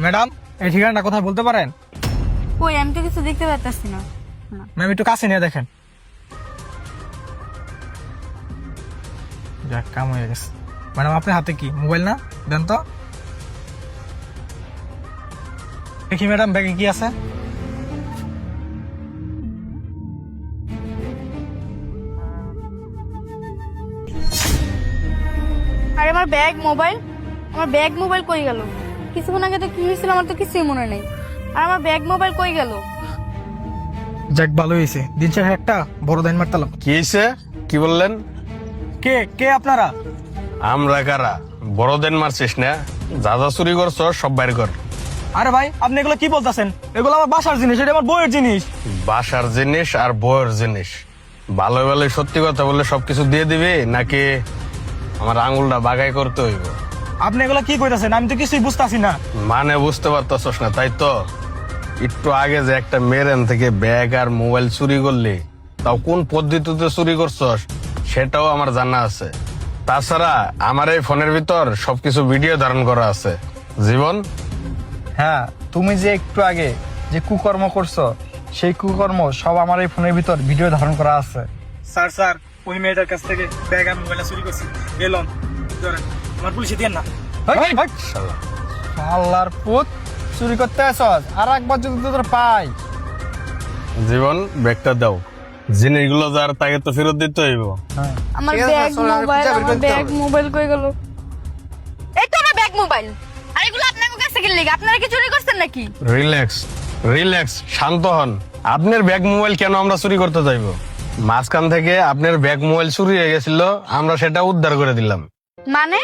Madam, এই ঠিকানাটা কোথায় বলতে পারেন? কই, আমি তো কিছু দেখতে পাচ্ছি না। ম্যাম, একটু কাছে নিয়ে দেখেন। যাক, কাম হয়ে গেছে। ম্যাডাম, আপনার হাতে কি মোবাইল না? দেন তো দেখি। ম্যাডাম, ব্যাগে কি আছে? আরে আমার ব্যাগ মোবাইল কই গেল? কিছুক্ষণ আগে তো কি হয়েছিল আমার তো কিছুই মনে নেই। আর আমার ব্যাগ মোবাইল কই গেল? যাক, ভালো হয়েছে। দিন শেষে একটা বড় দাইন মারতালাম। কি হয়েছে? কি বললেন? কে কে আপনারা? আমরা কারা? বড়দিন মারছিস না? যা যা চুরি করছ সব বাইর কর। আরে ভাই, আপনি এগুলো কি বলতেছেন? এগুলো আমার বাসার জিনিস, এটা আমার বইয়ের জিনিস। বাসার জিনিস আর বইয়ের জিনিস ভালো ভালো সত্যি কথা বললে সবকিছু দিয়ে দিবি নাকি আমার আঙুলটা বাগাই করতে হইব? আপনি এগুলো কি কইতাছেন? আমি তো কিছুই বুঝতাছি না। মানে বুঝতে পারতেছস না, তাই তো? একটু আগে যে একটা মেরেন থেকে ব্যাগ আর মোবাইল চুরি করলি, তাও কোন পদ্ধতিতে চুরি করছস সেটাও আমার জানা আছে। তাছাড়া আমার এই ফোনের ভিতর সবকিছু ভিডিও ধারণ করা আছে। জীবন, হ্যাঁ, তুমি যে একটু আগে যে কুকর্ম করছো, সেই কুকর্ম সব আমার এই ফোনের ভিতর ভিডিও ধারণ করা আছে। স্যার, ওই মেয়েটার কাছ থেকে ব্যাগ আর মোবাইল চুরি করছি। এলন, ধরেন, আমার পুলিশে দিয়ে না। শালা। আল্লাহর পুত, চুরি করতে আসছ? আর একবার যদি তোদের পাই। জীবন, ব্যাগটা দাও। জিনিসগুলো যার তাকে তো ফেরত দিতে হইব। আমার ঠিক আছে, ব্যাগ চলো, আর মোবাইল, খুঁজে বের আমার করতে ব্যাগ হবে। মোবাইল কই গেল? এই তো আমার ব্যাগ মোবাইল। আর এগুলো আপনার কাছে কি লেগে? আপনারা কি চুরি করছেন নাকি? রিল্যাক্স, শান্ত হন। আপনার ব্যাগ মোবাইল কেন আমরা চুরি করতে যাইব? মাঝখান থেকে আপনার ব্যাগ মোবাইল চুরি হয়ে গেছিল, আমরা সেটা উদ্ধার করে দিলাম। মানে?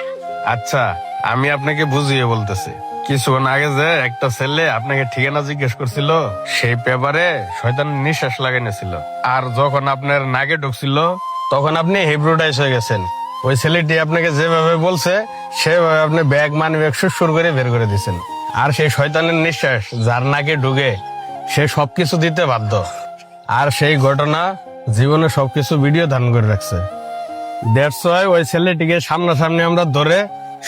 আচ্ছা, আমি আপনাকে বুঝিয়ে বলতেছি। কিছুক্ষণ আগে যে একটা ছেলে আপনাকে ঠিকানা জিজ্ঞেস করছিল, সেই পেপারে শয়তানের নিঃশ্বাস লাগাইছিল। আর যখন আপনার নাকে ঢুকছিল তখন আপনি হিপ্নোটাইজ হয়ে গেছেন। ওই ছেলেটি আপনাকে যেভাবে বলছে সেভাবে আপনি ব্যাগ মানি ব্যাগ সুর করে বের করে দিচ্ছেন। আর সেই শয়তানের নিঃশ্বাস যার নাকে ঢুকে সে সবকিছু দিতে বাধ্য। আর সেই ঘটনা জীবনে সবকিছু ভিডিও ধারণ করে রাখছে। দ্যাটস ওয়াই ওই ছেলেটিকে সামনাসামনি আমরা ধরে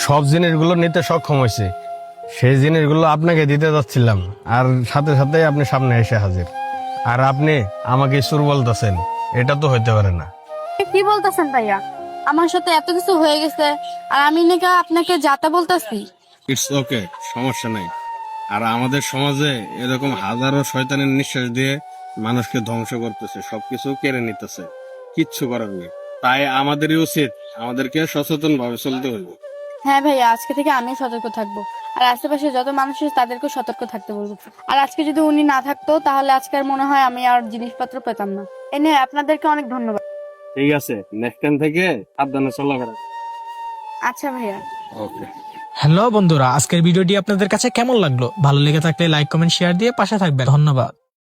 সব জিনিসগুলো নিতে সক্ষম হয়েছি। সেই জিনিসগুলো আপনাকে দিতে যাচ্ছিলাম, আর সাথে সাথে আপনি সামনে এসে হাজির। আর আপনি আমাকে সুর বলতেছেন, এটা তো হইতে পারে না। কি বলতেছেন ভাইয়া? আমার সাথে এত কিছু হয়ে গেছে আর আমি নাকি আপনাকে যাতা বলতাছি? ইটস ওকে, সমস্যা নাই। আর আমাদের সমাজে এরকম হাজারো শয়তানের নিঃশ্বাস দিয়ে মানুষকে ধ্বংস করতেছে, সবকিছু কেড়ে নিতেছে, কিচ্ছু করার নেই। তাই আমাদেরই উচিত আমাদেরকে সচেতন ভাবে চলতে হইব। হ্যাঁ ভাইয়া, আজকে থেকে আমি সতর্ক থাকবো। আর আশেপাশে যত মানুষ আছে তাদেরকেও সতর্ক থাকতে বলবো। আর আজকে যদি উনি না থাকতো তাহলে আজকের মনে হয় আমি আর জিনিসপত্র পেতাম না। এনে আপনাদেরকে অনেক ধন্যবাদ। ঠিক আছে, নেক্সট টাইম থেকে সাবধানে চলাফেরা। আচ্ছা ভাইয়া। ওকে। হ্যালো বন্ধুরা, আজকের ভিডিওটি আপনাদের কাছে কেমন লাগলো? ভালো লেগে থাকলে লাইক, কমেন্ট, শেয়ার দিয়ে পাশে থাকবেন। ধন্যবাদ।